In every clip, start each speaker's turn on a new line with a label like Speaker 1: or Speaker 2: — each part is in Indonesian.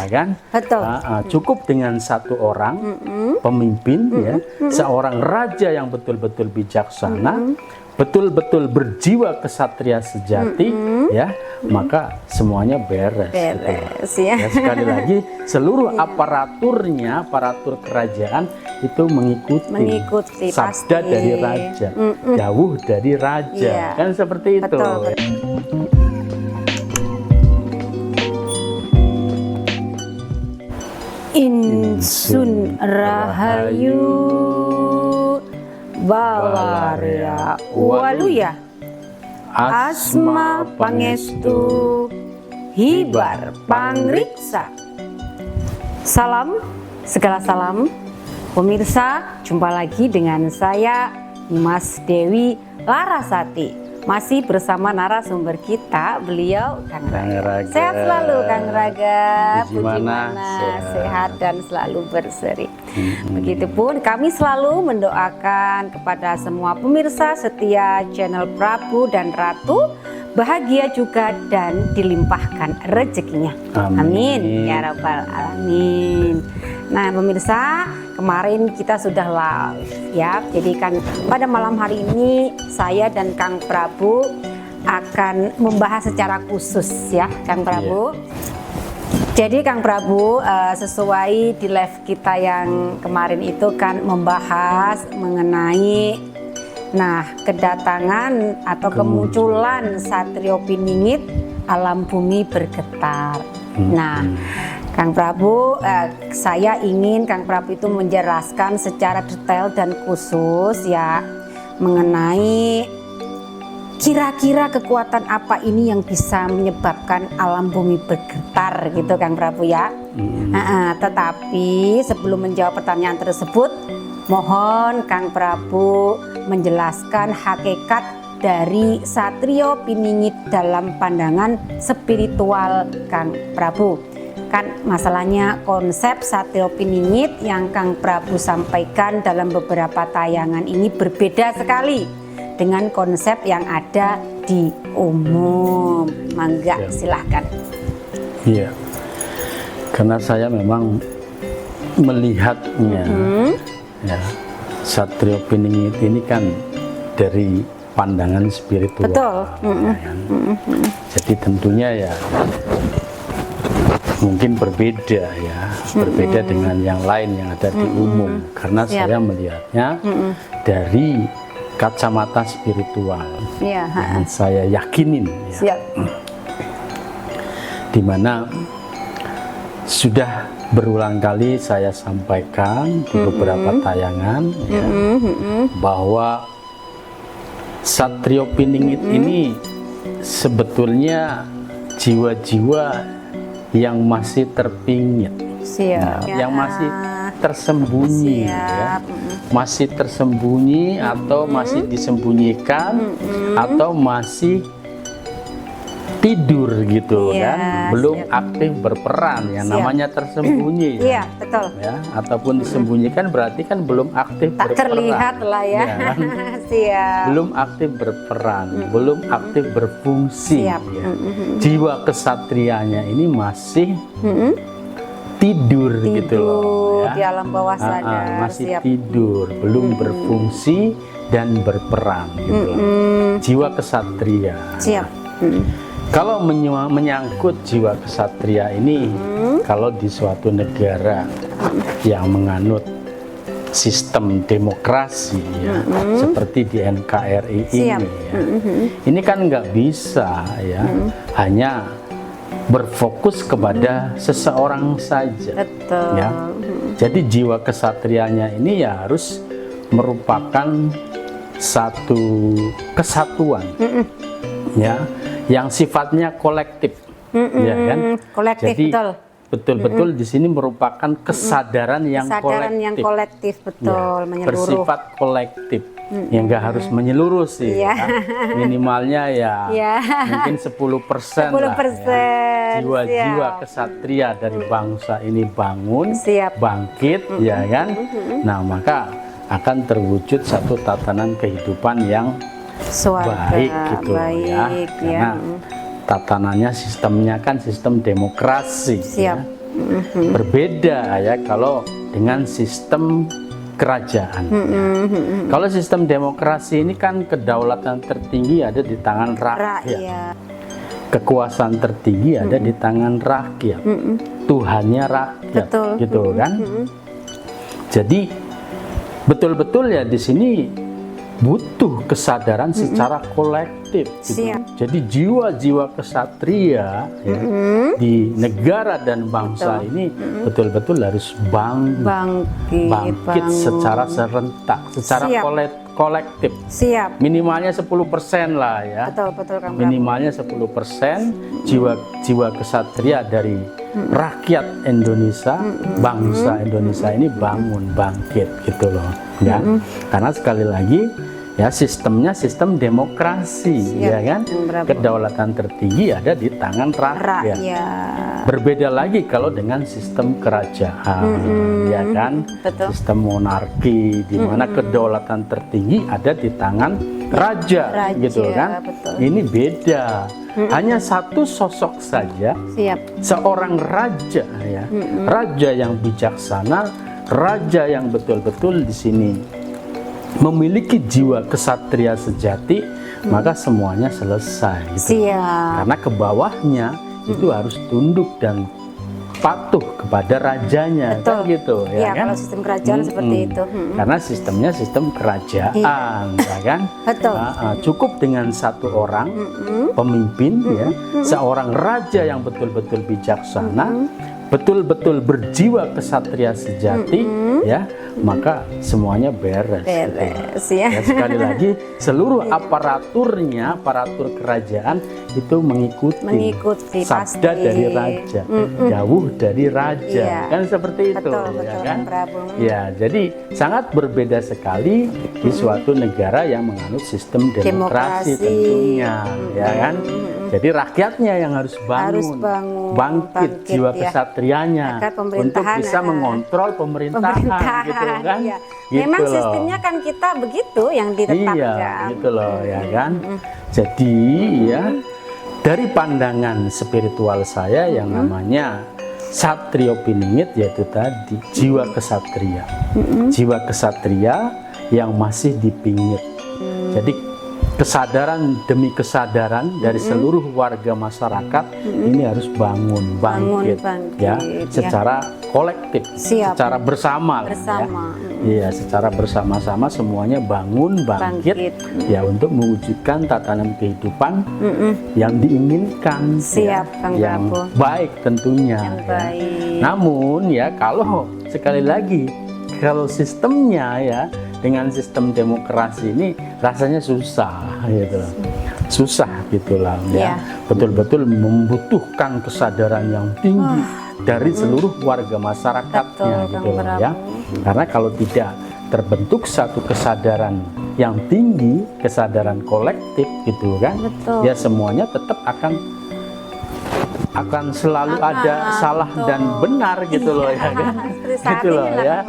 Speaker 1: ya kan?
Speaker 2: Betul.
Speaker 1: Cukup dengan satu orang pemimpin, ya, seorang raja yang betul-betul bijaksana, betul-betul berjiwa kesatria sejati, ya, maka semuanya beres. Gitu.
Speaker 2: Ya.
Speaker 1: Ya, sekali lagi seluruh aparatur kerajaan itu mengikuti sabda
Speaker 2: pasti.
Speaker 1: dari raja, dawuh dari raja, kan seperti itu.
Speaker 2: Betul. Insun Rahayu Balaria Waluya Asma Pangestu Hibar Pangriksa. Salam, segala salam. Pemirsa, jumpa lagi dengan saya Mas Dewi Larasati. Masih bersama narasumber kita, beliau Kang Raga. Sehat selalu Kang Raga.
Speaker 1: Gimana?
Speaker 2: Sehat dan selalu berseri. Begitupun kami selalu mendoakan kepada semua pemirsa setia channel Prabu dan Ratu, bahagia juga dan dilimpahkan rezekinya. Amin ya rabbal alamin. Nah pemirsa, kemarin kita sudah live ya. Jadi kan pada malam hari ini saya dan Kang Prabu akan membahas secara khusus ya Kang Prabu. Jadi Kang Prabu, sesuai di live kita yang kemarin itu kan membahas mengenai kedatangan atau kemunculan Satrio Piningit, alam bumi bergetar. Kang Prabu, saya ingin Kang Prabu itu menjelaskan secara detail dan khusus ya mengenai kira-kira kekuatan apa ini yang bisa menyebabkan alam bumi bergetar gitu Kang Prabu ya. Tetapi sebelum menjawab pertanyaan tersebut, mohon Kang Prabu menjelaskan hakikat dari Satrio Piningit dalam pandangan spiritual Kang Prabu. Kan masalahnya konsep Satrio Piningit yang Kang Prabu sampaikan dalam beberapa tayangan ini berbeda sekali dengan konsep yang ada di umum. Mangga silahkan.
Speaker 1: Iya, karena saya memang melihatnya ya, Satrio Piningit ini kan dari pandangan spiritual.
Speaker 2: Betul.
Speaker 1: Ya kan? Jadi tentunya ya mungkin berbeda ya, berbeda dengan yang lain yang ada di umum, karena saya melihatnya dari kacamata spiritual yang saya yakinin ya. Dimana sudah berulang kali saya sampaikan di beberapa tayangan ya, bahwa Satrio Piningit ini sebetulnya jiwa-jiwa yang masih terpingit, yang masih tersembunyi, ya, masih tersembunyi atau masih disembunyikan atau masih tidur gitu kan, belum aktif berperan, yang namanya tersembunyi.
Speaker 2: Iya, betul.
Speaker 1: Ya, ataupun disembunyikan berarti kan belum aktif
Speaker 2: tak
Speaker 1: berperan.
Speaker 2: Terlihat lah ya.
Speaker 1: Kan?
Speaker 2: Siap.
Speaker 1: Belum aktif berperan, belum aktif berfungsi. Ya. Jiwa kesatrianya ini masih tidur gitu loh. Ya.
Speaker 2: Di alam bawah sadar.
Speaker 1: Masih tidur, belum berfungsi dan berperan gitu loh. Jiwa kesatria.
Speaker 2: Siap.
Speaker 1: Kalau menyangkut jiwa kesatria ini, kalau di suatu negara yang menganut sistem demokrasi ya, seperti di NKRI ini ya, ini kan nggak bisa ya, hanya berfokus kepada seseorang saja.
Speaker 2: Betul.
Speaker 1: Ya. Jadi jiwa kesatrianya ini ya harus merupakan satu kesatuan. Ya, yang sifatnya kolektif, ya kan?
Speaker 2: Kolektif.
Speaker 1: Jadi,
Speaker 2: betul.
Speaker 1: Betul-betul di sini merupakan kesadaran yang kolektif.
Speaker 2: Yang kolektif, betul,
Speaker 1: ya,
Speaker 2: menyeluruh.
Speaker 1: Bersifat kolektif, yang nggak harus menyeluruh sih. Ya. Minimalnya ya, mungkin 10% lah. Ya. Jiwa-jiwa kesatria dari bangsa ini bangun, bangkit, ya kan? Nah, maka akan terwujud satu tatanan kehidupan yang baik gitu ya, karena tatanannya sistemnya kan sistem demokrasi ya. Berbeda ya kalau dengan sistem kerajaan. Kalau sistem demokrasi ini kan kedaulatan tertinggi ada di tangan rakyat. Kekuasaan tertinggi ada di tangan rakyat. Tuhannya rakyat, gitu kan? Jadi betul-betul ya di sini butuh kesadaran secara kolektif. Gitu. Jadi jiwa-jiwa kesatria ya, di negara dan bangsa ini betul-betul harus bangkit secara serentak, secara kolektif. Minimalnya 10% lah ya. Minimalnya 10% jiwa kesatria dari rakyat Indonesia, bangsa Indonesia ini bangkit gitu loh. Ya. Karena sekali lagi ya sistemnya sistem demokrasi, ya kan? Kedaulatan tertinggi ada di tangan rakyat. Berbeda lagi kalau dengan sistem kerajaan, ya kan? Sistem monarki di mana kedaulatan tertinggi ada di tangan raja, gitu kan? Ini beda. Hanya satu sosok saja, seorang raja ya, raja yang bijaksana, raja yang betul-betul di sini memiliki jiwa kesatria sejati, maka semuanya selesai gitu. Karena ke bawahnya itu harus tunduk dan patuh kepada rajanya, kan gitu ya kan?
Speaker 2: Kalau sistem kerajaan seperti itu.
Speaker 1: Karena sistemnya sistem kerajaan, ya kan? Cukup dengan satu orang pemimpin ya, seorang raja yang betul-betul bijaksana, betul-betul berjiwa kesatria sejati, ya, maka semuanya beres.
Speaker 2: Ya.
Speaker 1: Sekali lagi seluruh aparatur kerajaan itu mengikuti sabda dari raja, dawuh dari raja, kan seperti itu, ya kan? Ya, jadi sangat berbeda sekali di suatu negara yang menganut sistem demokrasi tentunya, ya kan? Jadi rakyatnya yang harus bangkit jiwa kesatrianya untuk bisa mengontrol pemerintahan, gitu kan? Gitu
Speaker 2: memang
Speaker 1: loh.
Speaker 2: sistemnya kan kita begitu yang ditetapkan.
Speaker 1: Gitu loh, ya kan? Jadi ya dari pandangan spiritual saya yang namanya Satrio Piningit, yaitu tadi jiwa kesatria, jiwa kesatria yang masih dipingit. Jadi kesadaran demi kesadaran dari seluruh warga masyarakat ini harus bangkit ya, secara kolektif, secara bersama. Ya, secara bersama-sama semuanya bangkit ya untuk mewujudkan tatanan kehidupan yang diinginkan, yang baik tentunya. Namun ya kalau sekali lagi kalau sistemnya ya dengan sistem demokrasi ini rasanya susah gitu, gitulah ya. Betul-betul membutuhkan kesadaran yang tinggi dari seluruh warga masyarakatnya, gitu loh ya. Karena kalau tidak terbentuk satu kesadaran yang tinggi, kesadaran kolektif gitu kan, ya semuanya tetap akan selalu ada salah dan benar gitu loh ya kan. Gitu loh ya.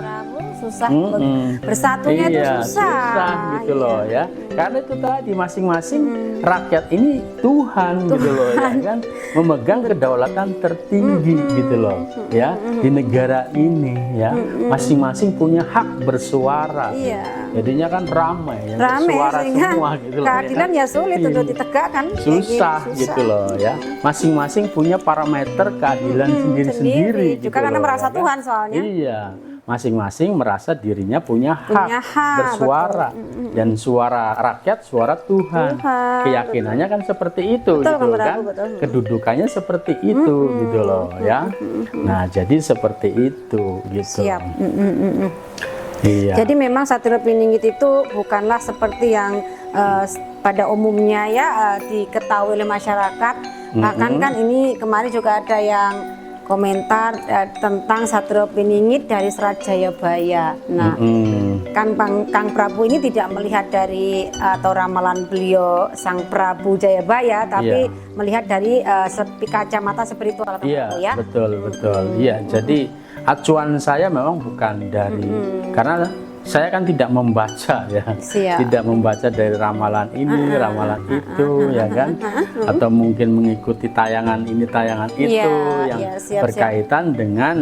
Speaker 2: Bersatunya itu susah
Speaker 1: gitu loh ya. Karena itu tadi masing-masing rakyat ini Tuhan gitu loh ya kan, memegang kedaulatan tertinggi gitu loh ya di negara ini ya. Masing-masing punya hak bersuara. Jadinya kan ramai ya, bersuara semua gitu loh.
Speaker 2: Keadilan ya sulit untuk ditegakkan.
Speaker 1: Susah gitu loh ya. Masing-masing punya parameter keadilan sendiri-sendiri.
Speaker 2: Juga karena merasa Tuhan soalnya.
Speaker 1: Iya. Masing-masing merasa dirinya punya hak bersuara, dan suara rakyat suara Tuhan. Keyakinannya kan seperti itu, gitu kan? Kedudukannya seperti itu, gitu loh ya. Nah, jadi seperti itu, gitu. Iya.
Speaker 2: Jadi memang Satrio Piningit itu bukanlah seperti yang pada umumnya ya diketahui oleh masyarakat. Bahkan kan ini kemarin juga ada yang komentar tentang Satrio Piningit dari Serat Jayabaya. Nah, kan Kang Prabu ini tidak melihat dari atau ramalan beliau Sang Prabu Jayabaya, tapi melihat dari kacamata spiritual.
Speaker 1: Iya, betul. Iya, jadi acuan saya memang bukan dari karena saya kan tidak membaca ya, tidak membaca dari ramalan ini, ramalan itu, ya kan, atau mungkin mengikuti tayangan ini, tayangan itu yang berkaitan dengan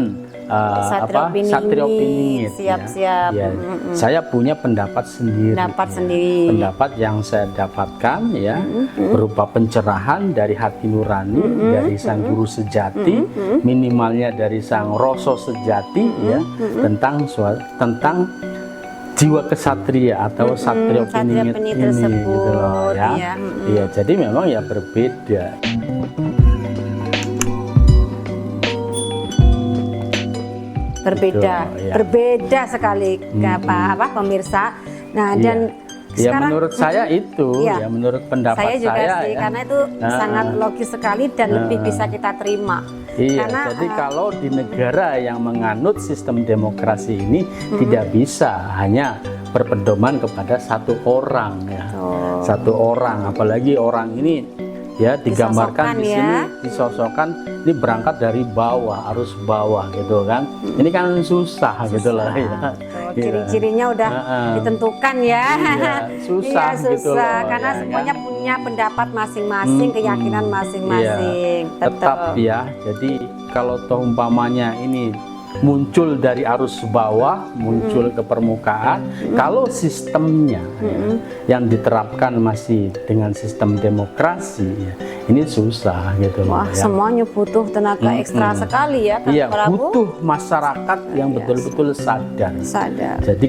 Speaker 1: Satrio Piningit.
Speaker 2: Siap.
Speaker 1: Ya. Saya punya pendapat sendiri. Pendapat yang saya dapatkan ya berupa pencerahan dari hati nurani, dari sang guru sejati, minimalnya dari sang roso sejati ya, tentang jiwa kesatria atau Satrio Piningit ini gitu loh ya. Iya, jadi memang ya berbeda.
Speaker 2: Berbeda sekali apa pemirsa. Nah, dan
Speaker 1: sekarang, menurut saya itu ya menurut pendapat
Speaker 2: saya juga sih,
Speaker 1: ya,
Speaker 2: karena itu sangat logis sekali dan lebih bisa kita terima.
Speaker 1: Iya, karena, jadi kalau di negara yang menganut sistem demokrasi ini tidak bisa hanya berpedoman kepada satu orang ya, satu orang, apalagi orang ini ya digambarkan di sini disosokkan ini berangkat dari bawah, arus bawah gitu kan. Ini kan susah gitu lah ya.
Speaker 2: Ciri-cirinya udah ditentukan ya.
Speaker 1: Susah gitu loh,
Speaker 2: karena ya, semuanya punya pendapat masing-masing, keyakinan masing-masing.
Speaker 1: Tetap ya. Jadi kalau toh umpamanya ini muncul dari arus bawah, muncul ke permukaan. Kalau sistemnya yang diterapkan masih dengan sistem demokrasi, ya, ini susah gitu.
Speaker 2: Wah, ya. Semuanya butuh tenaga ekstra sekali ya, Kang Prabu.
Speaker 1: Butuh masyarakat yang betul-betul sadar. Jadi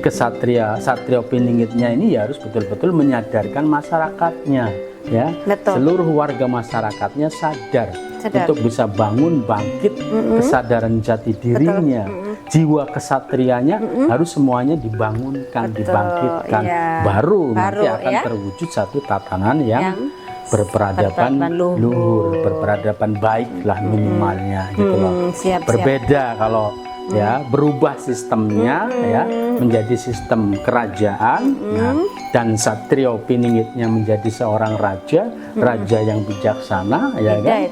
Speaker 1: Satrio Piningitnya ini ya harus betul-betul menyadarkan masyarakatnya, ya. Seluruh warga masyarakatnya sadar. Untuk bisa bangun bangkit kesadaran jati dirinya, jiwa kesatrianya harus semuanya dibangunkan, dibangkitkan, baru nanti akan terwujud satu tatanan yang berperadaban luhur, berperadaban baik lah minimalnya gitu loh. Berbeda kalau ya berubah sistemnya ya menjadi sistem kerajaan, dan Satrio Piningitnya menjadi seorang raja yang bijaksana, ya kan?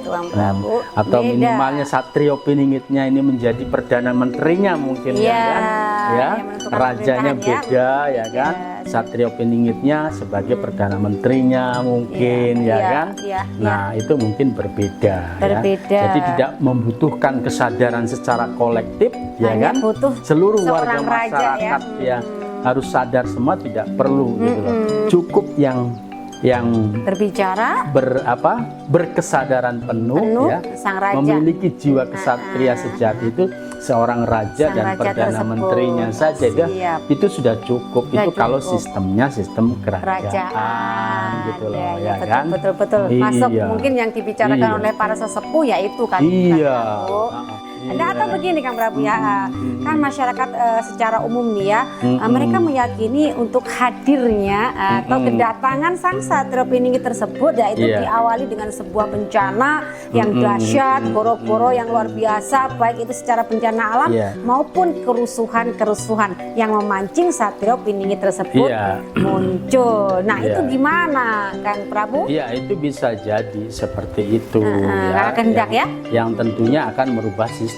Speaker 1: Atau minimalnya Satrio Piningitnya ini menjadi perdana menterinya mungkin ya kan? Ya, rajanya beda ya kan? Satrio Piningitnya sebagai perdana menterinya mungkin ya kan? Nah, itu mungkin berbeda. Ya. Jadi tidak membutuhkan kesadaran secara kolektif ya kan? Seluruh warga masyarakat ya harus sadar semua, tidak perlu gitu loh. Cukup yang berbicara berkesadaran penuh ya,
Speaker 2: sang raja,
Speaker 1: memiliki jiwa kesatria sejati itu seorang raja dan perdana menterinya saja itu sudah cukup. Itu kalau sistemnya sistem kerajaan gitu loh ya kan.
Speaker 2: Betul masuk mungkin yang dibicarakan oleh para sesepuh yaitu kan. Nah, atau begini Kang Prabu ya, kan masyarakat secara umum nih ya, mereka meyakini untuk hadirnya atau kedatangan sang Satrio Piningit tersebut ya itu diawali dengan sebuah bencana yang dahsyat, goro-goro yang luar biasa, baik itu secara bencana alam maupun kerusuhan yang memancing Satrio Piningit tersebut muncul. Nah, itu gimana Kang Prabu?
Speaker 1: Iya, itu bisa jadi seperti itu ya,
Speaker 2: kehendak
Speaker 1: yang tentunya akan merubah sistem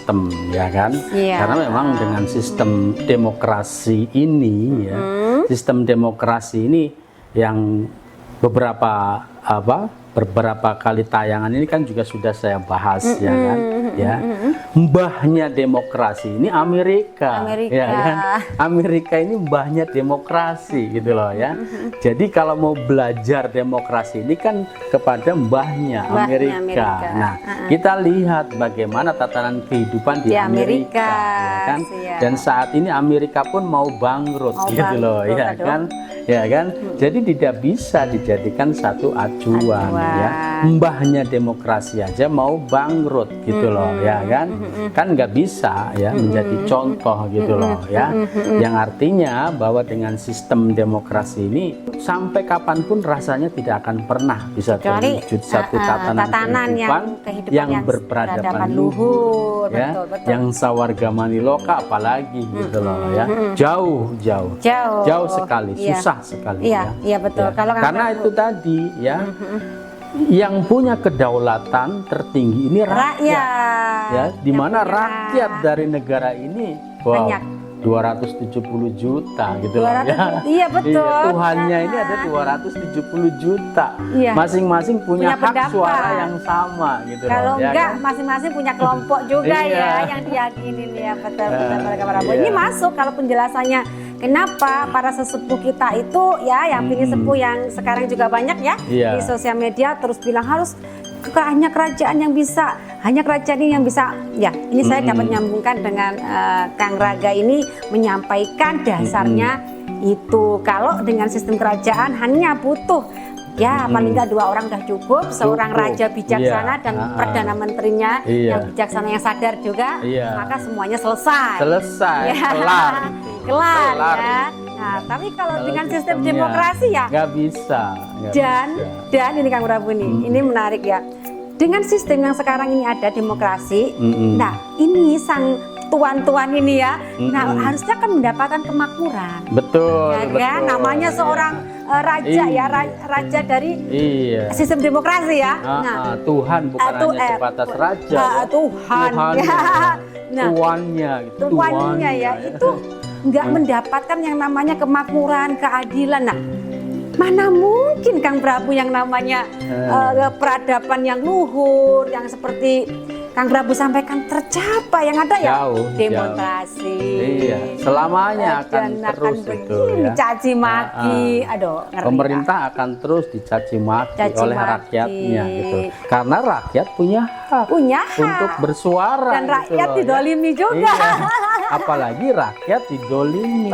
Speaker 1: ya kan, karena memang dengan sistem demokrasi ini ya, sistem demokrasi ini yang beberapa kali tayangan ini kan juga sudah saya bahas ya kan, ya mbahnya demokrasi ini Amerika ya kan, Amerika ini mbahnya demokrasi gitu loh ya. Jadi kalau mau belajar demokrasi ini kan kepada mbahnya Amerika. Nah, kita lihat bagaimana tatanan kehidupan di Amerika ya kan, dan saat ini Amerika pun mau bangkrut gitu loh ya kan. Ya kan, jadi tidak bisa dijadikan satu acuan ya. Mbahnya demokrasi aja mau bangkrut gitu loh ya kan, kan nggak bisa ya menjadi contoh gitu loh ya. Yang artinya bahwa dengan sistem demokrasi ini sampai kapanpun rasanya tidak akan pernah bisa terwujud satu tatanan kehidupan yang berperadaban luhur ya, yang sawargamani loka apalagi gitu loh ya. Jauh sekali, susah sekali
Speaker 2: iya betul
Speaker 1: ya. Karena itu tadi ya, yang punya kedaulatan tertinggi ini rakyat ya, di mana rakyat dari negara ini 270 juta gitu loh ya.
Speaker 2: Iya betul.
Speaker 1: Tuhannya ini ada 270 juta. Masing-masing punya hak suara yang sama gitu
Speaker 2: Kalau
Speaker 1: loh.
Speaker 2: enggak masing-masing punya kelompok juga ya yang diyakinin ya betul. Ini masuk kalau penjelasannya kenapa para sesepuh kita itu ya yang pilih sepuh yang sekarang juga banyak ya di sosial media terus bilang harus hanya kerajaan yang bisa, hanya kerajaan ini yang bisa. Ya, ini saya dapat nyambungkan dengan Kang Raga ini menyampaikan dasarnya itu. Kalau dengan sistem kerajaan hanya butuh ya paling nggak 2 orang udah cukup, seorang raja bijaksana dan perdana menterinya yang bijaksana yang sadar juga, maka semuanya selesai. Kelar ya. Nah, tapi kalau dengan sistem demokrasi ya
Speaker 1: nggak bisa.
Speaker 2: Dan ini Kang Prabu nih, ini menarik ya. Dengan sistem yang sekarang ini ada demokrasi, nah ini sang tuan-tuan ini ya, nah harusnya kan mendapatkan kemakmuran.
Speaker 1: Betul.
Speaker 2: Ya, namanya seorang raja ya, raja dari sistem demokrasi ya.
Speaker 1: Nah, Tuhan bukan hanya sebatas raja.
Speaker 2: Tuhan ya. Nah, tuannya ya itu nggak mendapatkan yang namanya kemakmuran, keadilan. Nah, mana mungkin Kang Prabu yang namanya peradaban yang luhur, yang seperti Kang Prabu sampaikan tercapai, yang ada ya demonstrasi.
Speaker 1: Selamanya akan terus itu ya.
Speaker 2: Dicaci maki, aduh.
Speaker 1: Pemerintah akan terus dicaci maki oleh rakyatnya gitu. Karena rakyat punya hak untuk bersuara.
Speaker 2: Dan rakyat didolimi juga.
Speaker 1: Apalagi rakyat didolimi.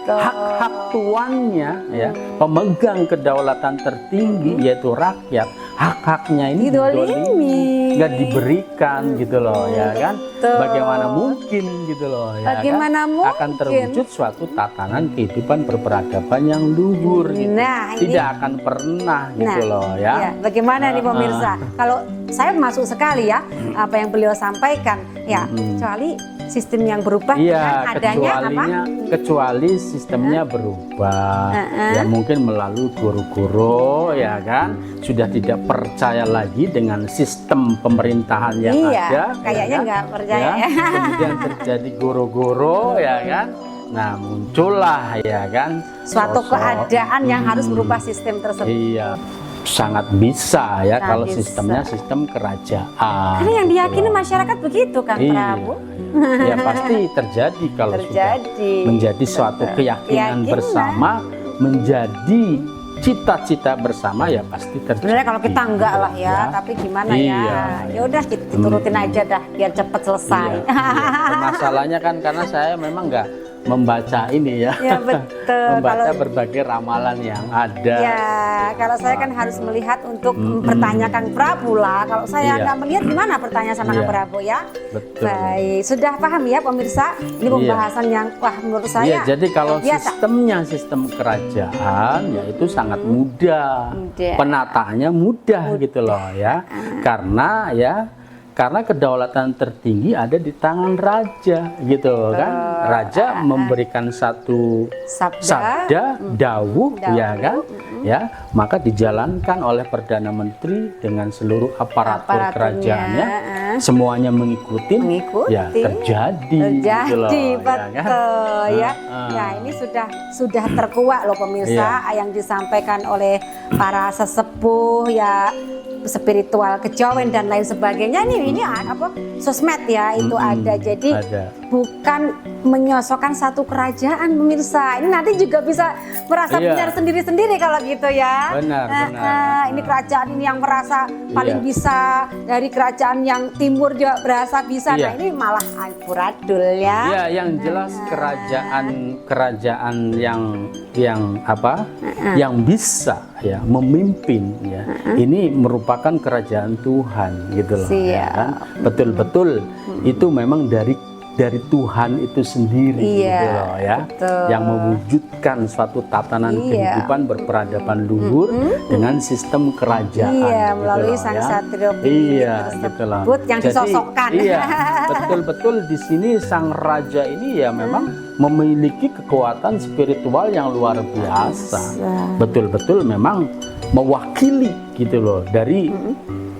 Speaker 1: Hak tuannya ya, pemegang kedaulatan tertinggi yaitu rakyat, hak-haknya ini didolimi, nggak diberikan gitu loh ya kan. Bagaimana mungkin gitu loh ya kan? Akan terwujud suatu tatanan kehidupan berperadaban yang luhur gitu. Tidak akan pernah gitu loh ya.
Speaker 2: Bagaimana nih pemirsa, kalau saya masuk sekali ya apa yang beliau sampaikan ya, kecuali sistem yang berubah dengan adanya
Speaker 1: kecuali sistemnya berubah ya, mungkin melalui guru-guru ya kan sudah tidak percaya lagi dengan sistem pemerintahan yang ada,
Speaker 2: kayaknya nggak percaya ya.
Speaker 1: Kemudian terjadi guru-guru ya kan. Nah, muncullah ya kan
Speaker 2: suatu keadaan yang harus merubah sistem tersebut.
Speaker 1: Iya. Sangat bisa ya kalau sistemnya sistem kerajaan.
Speaker 2: Karena yang diyakini masyarakat begitu kan Prabu.
Speaker 1: Ya pasti terjadi kalau sudah menjadi suatu keyakinan bersama, menjadi cita-cita bersama ya pasti terjadi.
Speaker 2: Sebenarnya kalau kita enggak lah ya, tapi gimana ya? Ya udah kita turutin aja dah biar cepat selesai.
Speaker 1: Masalahnya kan karena saya memang enggak membaca ini ya, membaca berbagai ramalan yang ada.
Speaker 2: Ya, kalau saya kan harus melihat untuk mempertanyakan Prabu lah. Kalau saya nggak melihat gimana bertanya sama Kang Prabu ya.
Speaker 1: Betul.
Speaker 2: Baik, sudah paham ya pemirsa? Ini pembahasan yang menurut saya.
Speaker 1: Jadi kalau sistemnya sistem kerajaan ya itu sangat mudah. Penataannya mudah gitu loh ya. Karena kedaulatan tertinggi ada di tangan raja gitu kan. Raja memberikan satu sabda, dawuh ya kan. Ya, maka dijalankan oleh Perdana Menteri dengan seluruh aparatur kerajaannya. Semuanya mengikuti. Ya terjadi gitu loh,
Speaker 2: betul ya. Nah, ini sudah terkuak loh pemirsa yang disampaikan oleh para sesepuh ya, spiritual kejawen dan lain sebagainya. Ini apa sosmed ya itu ada. Jadi bukan menyosokkan satu kerajaan pemirsa. Ini nanti juga bisa merasa benar sendiri-sendiri kalau gitu ya.
Speaker 1: Benar.
Speaker 2: Ini kerajaan ini yang merasa paling bisa, dari kerajaan yang timur juga berasa bisa. Nah ini malah amburadul ya.
Speaker 1: Ya, yang jelas kerajaan yang bisa ya memimpin ya. Ini merupakan kerajaan Tuhan gitu loh ya kan. Betul-betul itu memang dari Tuhan itu sendiri gitu loh ya, yang mewujudkan suatu tatanan kehidupan berperadaban luhur dengan sistem kerajaan
Speaker 2: melalui sang satrio tersebut yang disosokkan.
Speaker 1: Betul-betul di sini sang raja ini ya memang memiliki kekuatan spiritual yang luar biasa. Betul-betul memang mewakili gitu loh dari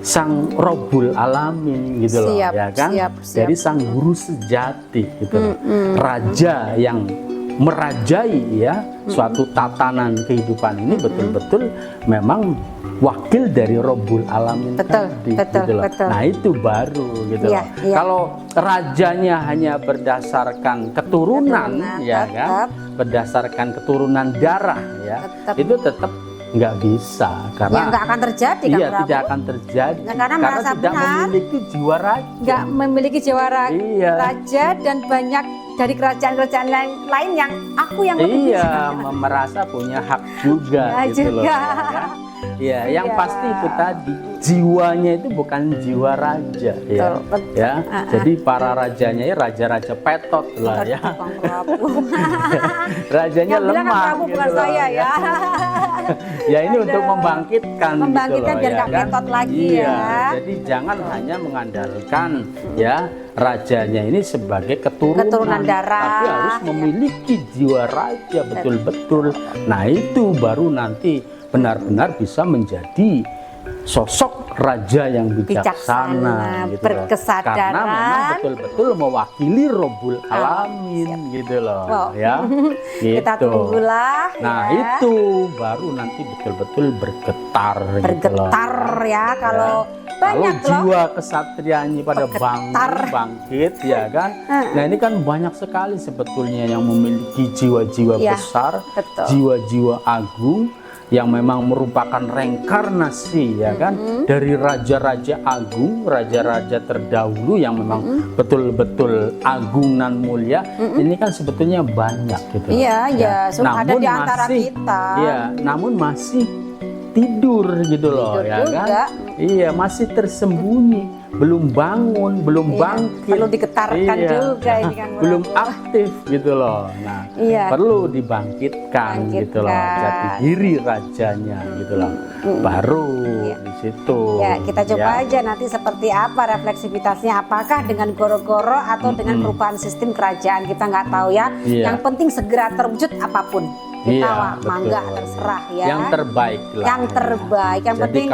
Speaker 1: Sang Robbul Alamin gitu loh, ya kan? Dari Sang Guru sejati gitu loh. Raja yang merajai ya suatu tatanan kehidupan ini betul-betul memang wakil dari Robbul Alamin tadi, gitu loh. Nah itu baru gitu loh. Kalau rajanya hanya berdasarkan keturunan ya kan, berdasarkan keturunan darah ya, itu tetap nggak bisa karena
Speaker 2: nggak akan terjadi kan,
Speaker 1: tidak akan terjadi
Speaker 2: karena
Speaker 1: tidak memiliki jiwa raja,
Speaker 2: nggak memiliki jiwa raja dan banyak dari kerajaan-kerajaan lain yang aku yang lebih
Speaker 1: merasa punya hak juga gitu loh ya. Yang pasti itu tadi jiwanya itu bukan jiwa raja ya. Jadi para rajanya ya raja-raja petot lah ya. Rajanya lemah gitu
Speaker 2: bukan saya ya.
Speaker 1: Ya ini untuk membangkitkan gitu loh,
Speaker 2: biar nggak petot lagi ya.
Speaker 1: Jadi jangan hanya mengandalkan ya rajanya ini sebagai keturunan
Speaker 2: darah,
Speaker 1: tapi harus memiliki jiwa raja betul-betul. Nah itu baru nanti benar-benar bisa menjadi sosok raja yang bijaksana gitu,
Speaker 2: berkesadaran,
Speaker 1: karena memang betul-betul mewakili Robbul Alamin gitu loh ya. Gitu.
Speaker 2: Kita tunggulah.
Speaker 1: Nah itu baru nanti betul-betul bergetar gitu loh.
Speaker 2: Ya kalau banyak
Speaker 1: jiwa kesatrianya pada bangkit ya kan. Nah ini kan banyak sekali sebetulnya yang memiliki jiwa-jiwa besar, jiwa-jiwa agung yang memang merupakan reinkarnasi ya kan dari raja-raja agung, raja-raja terdahulu yang memang betul-betul agung dan mulia. Ini kan sebetulnya banyak gitu.
Speaker 2: Ada di antara kita.
Speaker 1: Namun masih tidur gitu loh ya kan. Iya, masih tersembunyi, belum bangun, belum bangkit.
Speaker 2: Perlu digetarkan juga ini kan.
Speaker 1: Belum aktif gitu loh. Nah, perlu dibangkitkan gitu loh. Jati diri rajanya gitu loh. Baru di situ.
Speaker 2: Ya, kita coba aja nanti seperti apa refleksivitasnya. Apakah dengan goro-goro atau dengan perubahan sistem kerajaan, kita nggak tahu ya. Yang penting segera terwujud apapun. Kita mangga terserah ya.
Speaker 1: Yang terbaik lah.
Speaker 2: Yang terbaik. Yang
Speaker 1: jadi
Speaker 2: penting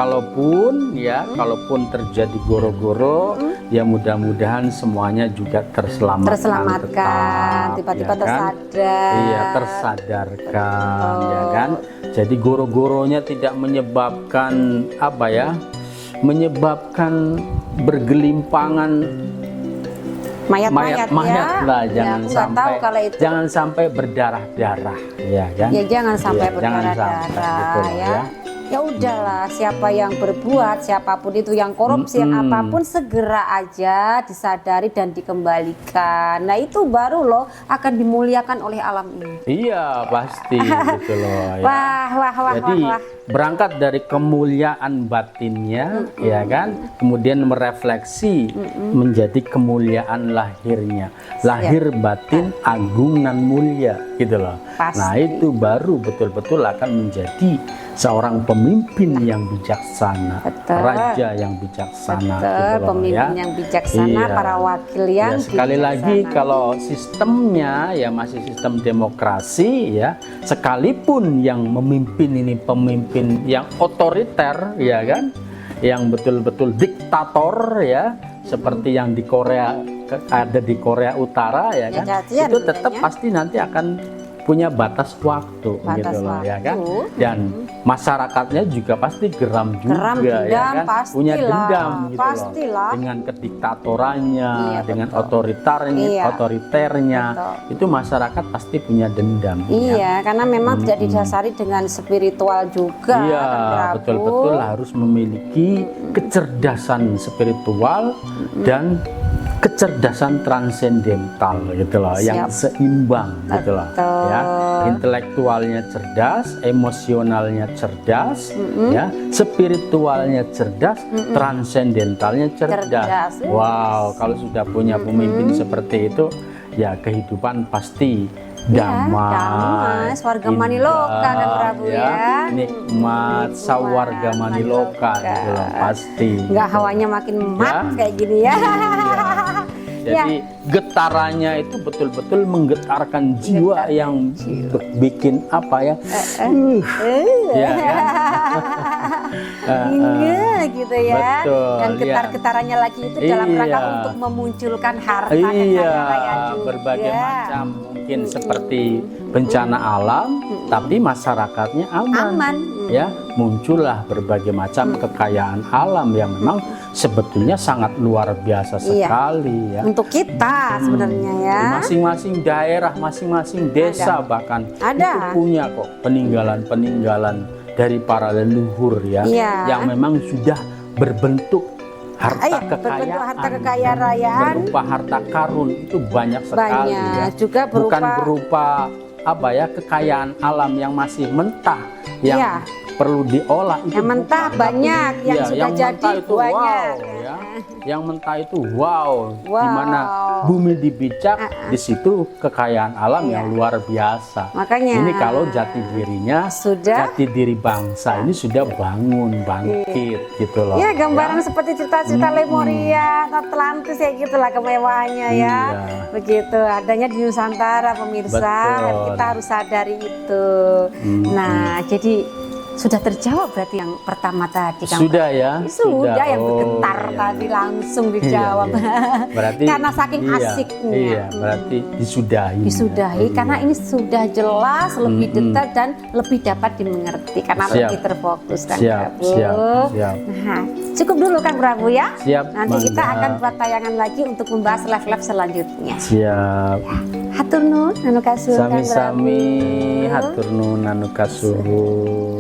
Speaker 1: kalaupun terjadi goro-goro, ya mudah-mudahan semuanya juga terselamatkan.
Speaker 2: Tiba-tiba tersadar.
Speaker 1: Iya, tersadarkan ya kan. Jadi goro-goronya tidak menyebabkan apa ya? Menyebabkan bergelimpangan mayat lah, jangan sampai berdarah-darah ya kan.
Speaker 2: Ya jangan sampai berdarah-darah ya. Ya udahlah, siapa yang berbuat, siapapun itu yang korupsi, yang apapun segera aja disadari dan dikembalikan. Nah itu baru loh akan dimuliakan oleh alam ini.
Speaker 1: Iya pasti gitu loh ya. Jadi berangkat dari kemuliaan batinnya ya kan, kemudian merefleksi menjadi kemuliaan lahirnya. Lahir batin agung dan mulia gitu loh. Nah itu baru betul-betul akan menjadi seorang pemimpin yang bijaksana, raja yang bijaksana, gitu
Speaker 2: pemimpin yang bijaksana, para wakil yang
Speaker 1: sekali lagi kalau sistemnya ya masih sistem demokrasi ya, sekalipun yang memimpin ini pemimpin yang otoriter ya kan, yang betul-betul diktator ya, seperti yang di Korea ada di Korea Utara ya kan, itu tetap pasti nanti akan punya batas waktu gitu loh ya kan, dan masyarakatnya juga pasti geram juga ya kan, punya dendam gitu loh dengan kediktatorannya, dengan otoriternya, itu masyarakat pasti punya dendam.
Speaker 2: Iya, karena memang tidak didasari dengan spiritual juga.
Speaker 1: Iya, betul-betul harus memiliki kecerdasan spiritual dan kecerdasan transendental gitu loh, yang seimbang gitu loh ya. Intelektualnya cerdas, emosionalnya cerdas ya, spiritualnya cerdas, transendentalnya cerdas. Wow, kalau sudah punya pemimpin seperti itu ya kehidupan pasti damai,
Speaker 2: swarga maniloka kan Prabu ya.
Speaker 1: Nikmat sawarga maniloka gitu loh, pasti.
Speaker 2: Nggak hawanya makin mat kayak gini ya.
Speaker 1: Jadi getarannya itu betul-betul menggetarkan jiwa yang bikin apa ya? Ya kan?
Speaker 2: Gitu ya.
Speaker 1: Betul,
Speaker 2: Dan getar-getarannya lagi itu dalam rangka untuk memunculkan harta kekayaan juga.
Speaker 1: Berbagai macam mungkin seperti bencana alam, tapi masyarakatnya aman. Ya, muncullah berbagai macam kekayaan alam yang memang sebetulnya sangat luar biasa sekali ya.
Speaker 2: Untuk kita sebenarnya ya.
Speaker 1: Di masing-masing daerah, masing-masing desa bahkan itu punya kok peninggalan-peninggalan dari para leluhur ya, yang memang sudah berbentuk harta kekayaan, berupa harta karun itu banyak sekali ya.
Speaker 2: Juga
Speaker 1: bukan berupa apa ya, kekayaan alam yang masih mentah yang perlu diolah itu
Speaker 2: yang mentah banyak, yang sudah
Speaker 1: yang
Speaker 2: jadi
Speaker 1: itu
Speaker 2: banyak
Speaker 1: ya. Yang mentah itu di mana bumi dibijak, di situ kekayaan alam yang luar biasa.
Speaker 2: Makanya
Speaker 1: ini kalau jati dirinya jati diri bangsa ini sudah bangkit gitu loh.
Speaker 2: Ya, gambaran seperti cerita-cerita Lemuria, Atlantis ya gitulah kemewahannya ya. Begitu adanya di Nusantara pemirsa. Kita harus sadari itu. Nah, jadi sudah terjawab berarti yang pertama tadi kan?
Speaker 1: Sudah ya?
Speaker 2: Sudah yang bergetar tadi langsung dijawab.
Speaker 1: Berarti
Speaker 2: karena saking asiknya.
Speaker 1: Berarti disudahi.
Speaker 2: Karena ini sudah jelas, lebih detail dan lebih dapat dimengerti karena lebih terfokus kan Prabu.
Speaker 1: Siap.
Speaker 2: Nah, cukup dulu kan Prabu ya?
Speaker 1: Siap.
Speaker 2: Nanti kita akan buat tayangan lagi untuk membahas live-live selanjutnya.
Speaker 1: Siap.
Speaker 2: Hatur nuhun anu kasuhun.
Speaker 1: Sami-sami hatur nuhun anu kasuhun.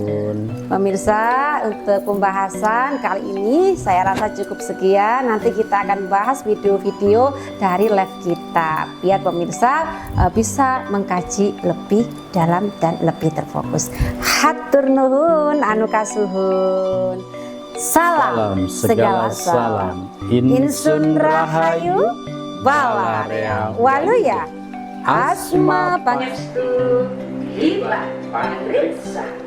Speaker 2: Pemirsa, untuk pembahasan kali ini saya rasa cukup sekian. Nanti kita akan bahas video-video dari live kita biar pemirsa bisa mengkaji lebih dalam dan lebih terfokus. Hatur nuhun anu kasuhun. Salam segala salam. Insun rahayu balarea waluya. Asma pangestu hibah pangriksa.